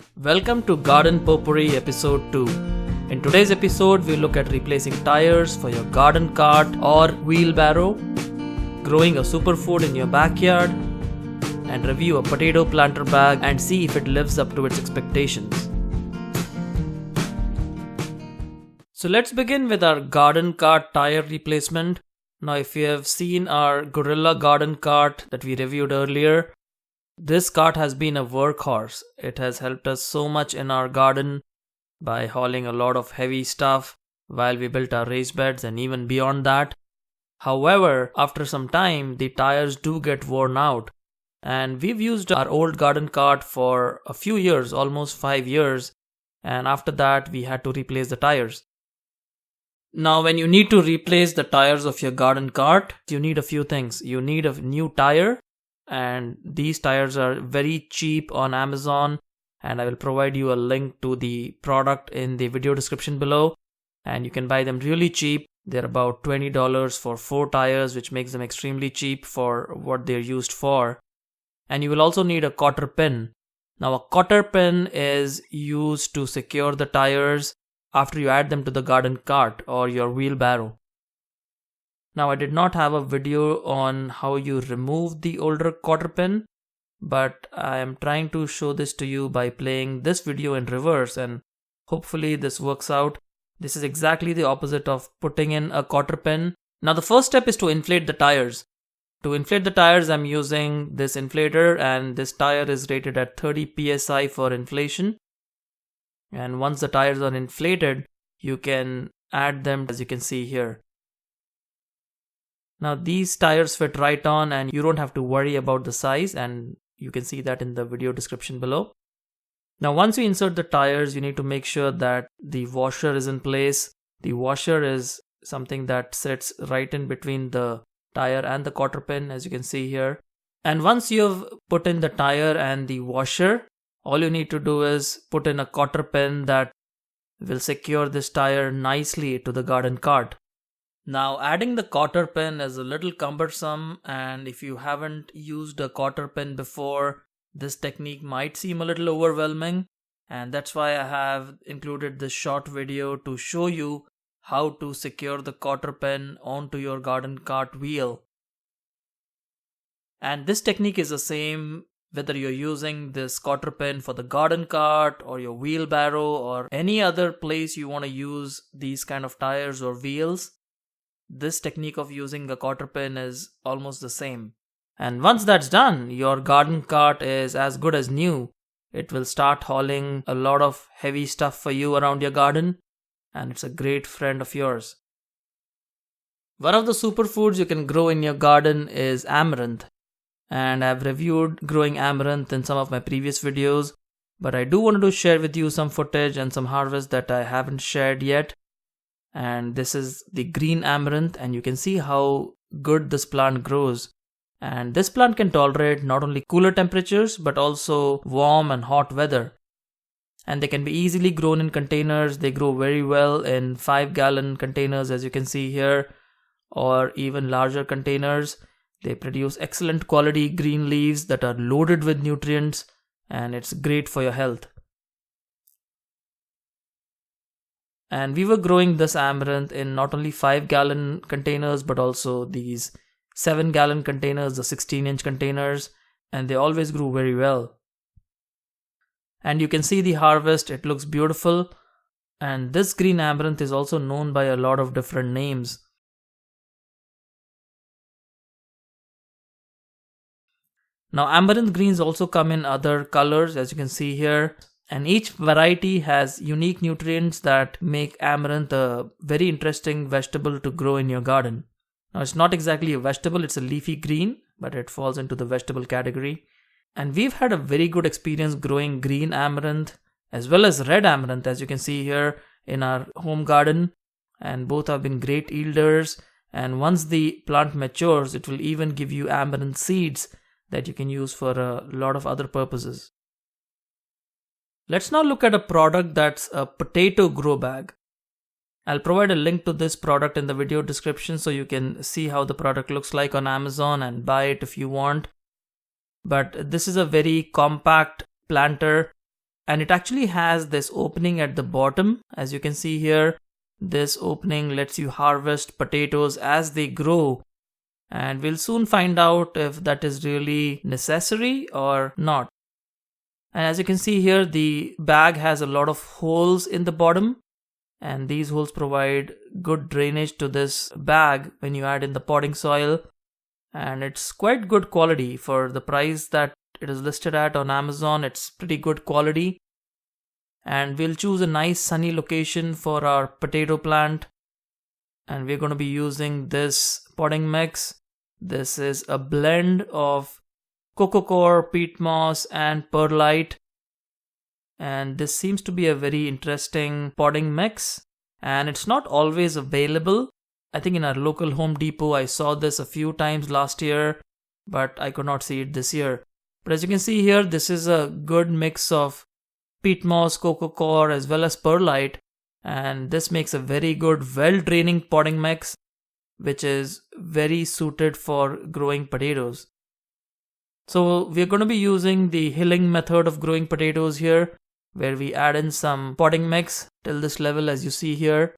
Welcome to Garden Potpourri episode 2. In today's episode, we look at replacing tires for your garden cart or wheelbarrow, growing a superfood in your backyard, and review a potato planter bag and see if it lives up to its expectations. So let's begin with our garden cart tire replacement. Now if you have seen our Gorilla Garden Cart that we reviewed earlier, this cart has been a workhorse. It has helped us so much in our garden by hauling a lot of heavy stuff while we built our raised beds and even beyond that. However, after some time, the tires do get worn out, and we've used our old garden cart for a few years, almost 5 years, and after that we had to replace the tires. Now when you need to replace the tires of your garden cart, you need a few things. You need a new tire, and these tires are very cheap on Amazon, and I will provide you a link to the product in the video description below, and you can buy them really cheap. They're about $20 for 4 tires, which makes them extremely cheap for what they're used for. And you will also need a Cotter Pin. Now a Cotter Pin is used to secure the tires after you add them to the garden cart or your wheelbarrow. Now I did not have a video on how you remove the older Cotter Pin, but I am trying to show this to you by playing this video in reverse, and hopefully this works out. This is exactly the opposite of putting in a Cotter Pin. Now the first step is to inflate the tires. To inflate the tires, I'm using this inflator, and this tire is rated at 30 psi for inflation. And once the tires are inflated, you can add them, as you can see here. Now these tires fit right on, and you don't have to worry about the size, and you can see that in the video description below. Now once you insert the tires, you need to make sure that the washer is in place. The washer is something that sits right in between the tire and the Cotter Pin, as you can see here. And once you've put in the tire and the washer, all you need to do is put in a Cotter Pin that will secure this tire nicely to the garden cart. Now adding the Cotter Pin is a little cumbersome, and if you haven't used a Cotter Pin before, this technique might seem a little overwhelming, and that's why I have included this short video to show you how to secure the Cotter Pin onto your garden cart wheel. And this technique is the same whether you're using this Cotter Pin for the garden cart or your wheelbarrow or any other place you want to use these kind of tires or wheels. This technique of using a Cotter Pin is almost the same. And once that's done, your garden cart is as good as new. It will start hauling a lot of heavy stuff for you around your garden, and it's a great friend of yours. One of the superfoods you can grow in your garden is amaranth. And I've reviewed growing amaranth in some of my previous videos, but I do want to share with you some footage and some harvest that I haven't shared yet. And this is the green amaranth, and you can see how good this plant grows. And this plant can tolerate not only cooler temperatures but also warm and hot weather. And they can be easily grown in containers. They grow very well in 5-gallon containers, as you can see here, or even larger containers. They produce excellent quality green leaves that are loaded with nutrients, and it's great for your health. And we were growing this amaranth in not only 5-gallon containers but also these 7-gallon containers, the 16-inch containers, and they always grew very well. And you can see the harvest, it looks beautiful. And this green amaranth is also known by a lot of different names. Now amaranth greens also come in other colors, as you can see here, and each variety has unique nutrients that make amaranth a very interesting vegetable to grow in your garden. Now it's not exactly a vegetable, it's a leafy green, but it falls into the vegetable category. And we've had a very good experience growing green amaranth as well as red amaranth, as you can see here in our home garden, and both have been great yielders. And once the plant matures, it will even give you amaranth seeds that you can use for a lot of other purposes. Let's now look at a product that's a potato grow bag. I'll provide a link to this product in the video description so you can see how the product looks like on Amazon and buy it if you want. But this is a very compact planter And it actually has this opening at the bottom. As you can see here, this opening lets you harvest potatoes as they grow. And we'll soon find out if that is really necessary or not. And as you can see here, the bag has a lot of holes in the bottom. And these holes provide good drainage to this bag when you add in the potting soil. And it's quite good quality for the price that it is listed at on Amazon. It's pretty good quality. And we'll choose a nice sunny location for our potato plant. And we're going to be using this potting mix. This is a blend of coco coir, peat moss and perlite. And this seems to be a very interesting potting mix. And it's not always available. I think in our local Home Depot I saw this a few times last year, but I could not see it this year. But as you can see here, this is a good mix of peat moss, coco coir as well as perlite. And this makes a very good well-draining potting mix, which is very suited for growing potatoes. So we're going to be using the hilling method of growing potatoes here, where we add in some potting mix till this level as you see here.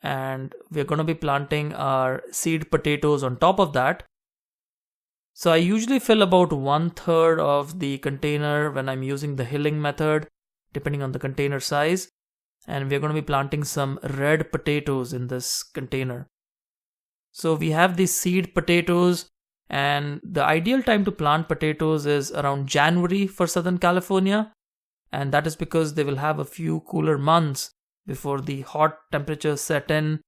And we're going to be planting our seed potatoes on top of that. So I usually fill about 1/3 of the container when I'm using the hilling method, depending on the container size. And we're going to be planting some red potatoes in this container. So we have these seed potatoes, and the ideal time to plant potatoes is around January for Southern California. And that is because they will have a few cooler months before the hot temperatures set in.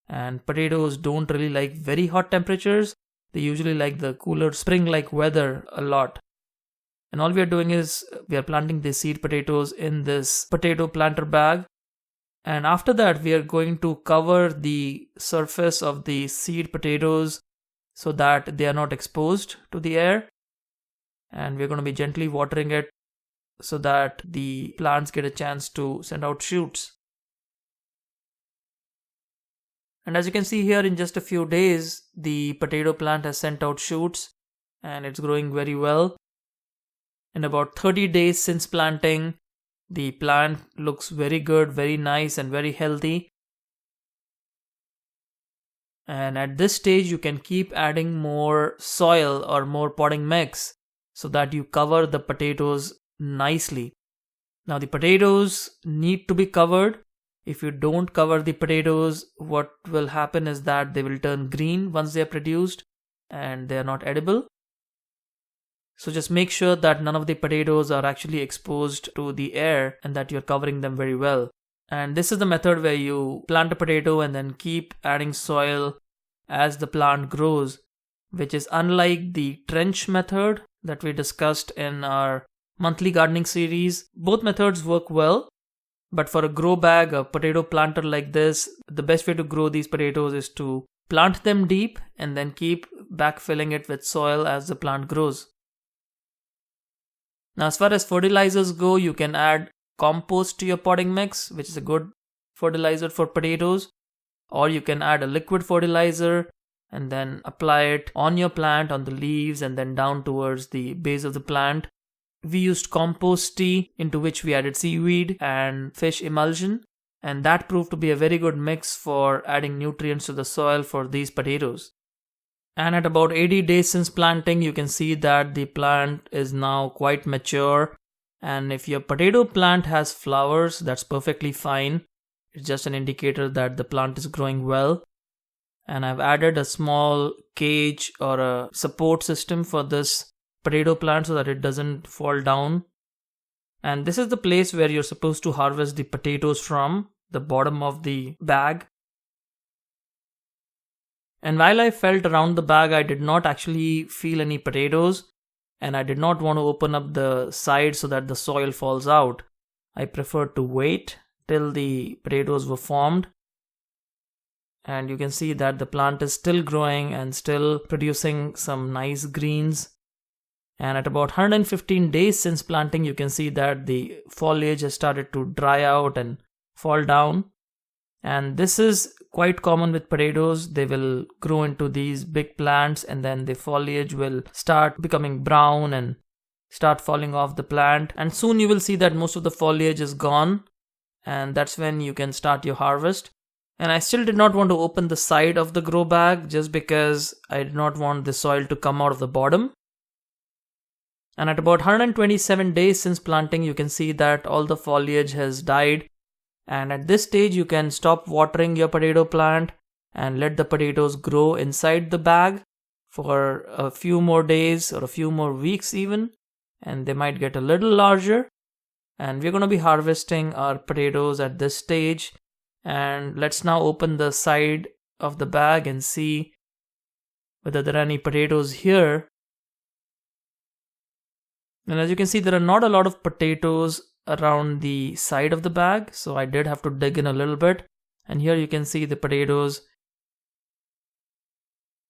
And potatoes don't really like very hot temperatures. They usually like the cooler spring-like weather a lot. And all we are doing is we are planting the seed potatoes in this potato planter bag. And after that, we are going to cover the surface of the seed potatoes so that they are not exposed to the air. And we're going to be gently watering it so that the plants get a chance to send out shoots. And as you can see here, in just a few days, the potato plant has sent out shoots and it's growing very well. In about 30 days since planting, the plant looks very good, very nice and very healthy. And at this stage, you can keep adding more soil or more potting mix so that you cover the potatoes nicely. Now the potatoes need to be covered. If you don't cover the potatoes, what will happen is that they will turn green once they are produced and they are not edible. So just make sure that none of the potatoes are actually exposed to the air and that you're covering them very well. And this is the method where you plant a potato and then keep adding soil as the plant grows, which is unlike the trench method that we discussed in our monthly gardening series. Both methods work well, but for a grow bag, a potato planter like this, the best way to grow these potatoes is to plant them deep and then keep backfilling it with soil as the plant grows. Now, as far as fertilizers go, you can add compost to your potting mix, which is a good fertilizer for potatoes, or you can add a liquid fertilizer and then apply it on your plant, on the leaves, and then down towards the base of the plant. We used compost tea, into which we added seaweed and fish emulsion, and that proved to be a very good mix for adding nutrients to the soil for these potatoes. And at about 80 days since planting, you can see that the plant is now quite mature. And if your potato plant has flowers, that's perfectly fine. It's just an indicator that the plant is growing well. And I've added a small cage or a support system for this potato plant so that it doesn't fall down. And this is the place where you're supposed to harvest the potatoes from, the bottom of the bag. And while I felt around the bag, I did not actually feel any potatoes, and I did not want to open up the side so that the soil falls out. I preferred to wait till the potatoes were formed. And you can see that the plant is still growing and still producing some nice greens. And at about 115 days since planting, you can see that the foliage has started to dry out and fall down. And this is quite common with potatoes. They will grow into these big plants and then the foliage will start becoming brown and start falling off the plant, and soon you will see that most of the foliage is gone, and that's when you can start your harvest. And I still did not want to open the side of the grow bag just because I did not want the soil to come out of the bottom. And at about 127 days since planting, you can see that all the foliage has died. And at this stage, you can stop watering your potato plant and let the potatoes grow inside the bag for a few more days or a few more weeks even. And they might get a little larger. And we're going to be harvesting our potatoes at this stage. And let's now open the side of the bag and see whether there are any potatoes here. And as you can see, there are not a lot of potatoes around the side of the bag, so I did have to dig in a little bit. And here you can see the potatoes,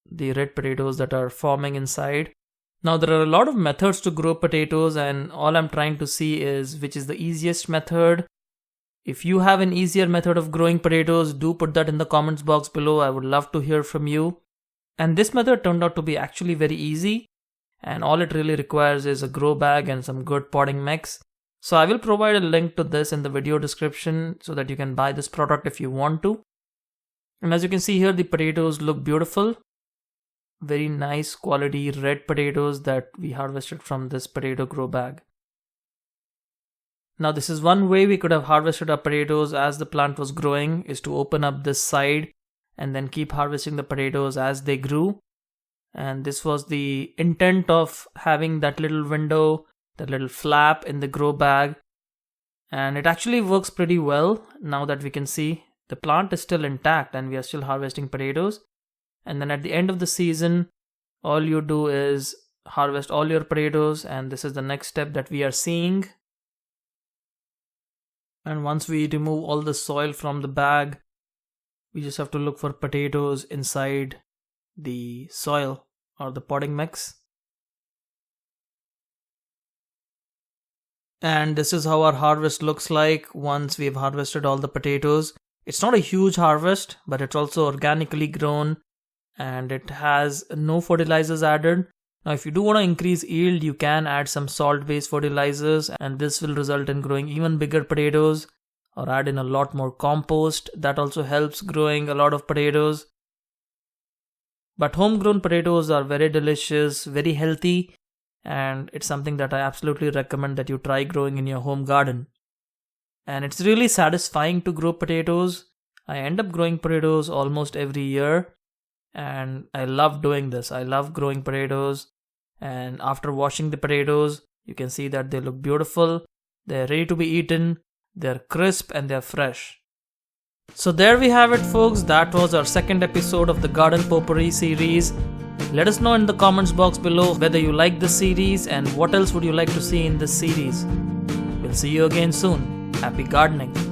the red potatoes that are forming inside. Now there are a lot of methods to grow potatoes, and all I'm trying to see is which is the easiest method. If you have an easier method of growing potatoes, do put that in the comments box below. I would love to hear from you. And this method turned out to be actually very easy. And all it really requires is a grow bag and some good potting mix. So I will provide a link to this in the video description so that you can buy this product if you want to. And as you can see here, the potatoes look beautiful. Very nice quality red potatoes that we harvested from this potato grow bag. Now this is one way we could have harvested our potatoes as the plant was growing, is to open up this side and then keep harvesting the potatoes as they grew. And this was the intent of having that little window, that little flap in the grow bag. And it actually works pretty well now that we can see the plant is still intact and we are still harvesting potatoes. And then at the end of the season, all you do is harvest all your potatoes, and this is the next step that we are seeing. And once we remove all the soil from the bag, we just have to look for potatoes inside the soil or the potting mix. And this is how our harvest looks like once we've harvested all the potatoes. It's not a huge harvest, but it's also organically grown and it has no fertilizers added. Now if you do want to increase yield, you can add some salt-based fertilizers, and this will result in growing even bigger potatoes, or add in a lot more compost. That also helps growing a lot of potatoes. But homegrown potatoes are very delicious, very healthy, and it's something that I absolutely recommend that you try growing in your home garden. And it's really satisfying to grow potatoes. I end up growing potatoes almost every year, and I love doing this. I love growing potatoes, and after washing the potatoes, you can see that they look beautiful. They're ready to be eaten. They're crisp and they're fresh. So there we have it, folks. That was our second episode of the Garden Potpourri series. Let us know in the comments box below whether you like this series and what else would you like to see in this series. We'll see you again soon. Happy gardening.